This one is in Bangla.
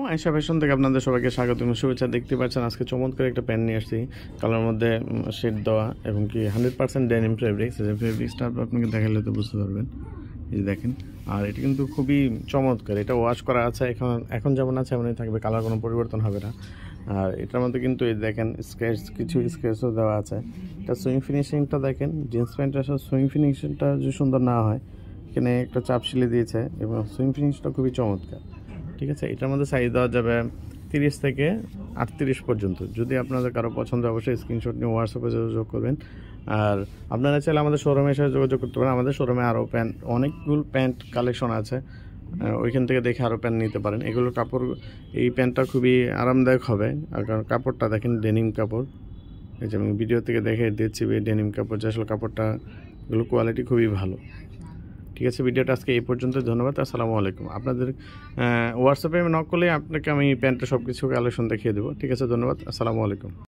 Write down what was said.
আয়েশা ফ্যাশন থেকে আপনাদের সবাইকে স্বাগত এবং শুভেচ্ছা। দেখতে পাচ্ছেন আজকে চমৎকার একটা প্যান্ট নিয়ে আসছি, কালার মধ্যে শেড দেওয়া এবং কি 100% ডেনিম ফেব্রিক্স। এই ফেব্রিক্সটা আপনাকে দেখালে তো বুঝতে পারবেন। এই যে দেখেন, আর এটা কিন্তু খুবই চমৎকার। এটা ওয়াশ করা আছে, এখন যেমন আছে এমনই থাকবে, কালার কোনো পরিবর্তন হবে না। আর এটার মধ্যে কিন্তু এই দেখেন কিছু স্ক্র্যাচও দেওয়া আছে। এটা সুইং ফিনিশিংটা দেখেন, জিন্স প্যান্টের সুইং ফিনিশিংটা যদি সুন্দর না হয়, এখানে একটা চাপ সিলে দিয়েছে এবং সুইং ফিনিশটা খুবই চমৎকার। ঠিক আছে, এটার মধ্যে সাইজ দেওয়া যাবে 30 থেকে 38 পর্যন্ত। যদি আপনাদের কারো পছন্দ অবশ্যই স্ক্রিনশট নিয়ে হোয়াটসঅ্যাপে যোগাযোগ করবেন। আর আপনারা চাইলে আমাদের শোরুমে এসে যোগাযোগ করতে পারেন। আমাদের শোরুমে আরও অনেকগুলো প্যান্ট কালেকশন আছে, ওইখান থেকে দেখে আরও প্যান্ট নিতে পারেন। এগুলোর কাপড়, এই প্যান্টটা খুবই আরামদায়ক হবে, আর কারণ কাপড়টা দেখেন ডেনিম কাপড়। এই যে আমি ভিডিও থেকে দেখে দিচ্ছি ডেনিম কাপড়, যে আসলে কাপড়টা এগুলো কোয়ালিটি খুবই ভালো। ঠিক আছে, ভিডিওটা আজকে এই পর্যন্ত। ধন্যবাদ, আসসালামু আলাইকুম। আপনাদের হোয়াটসঅ্যাপে নক করলে আপনাকে আমি প্যান্টের সব কিছু কালেকশন দেখিয়ে দেবো। ঠিক আছে, ধন্যবাদ, আসসালামু আলাইকুম।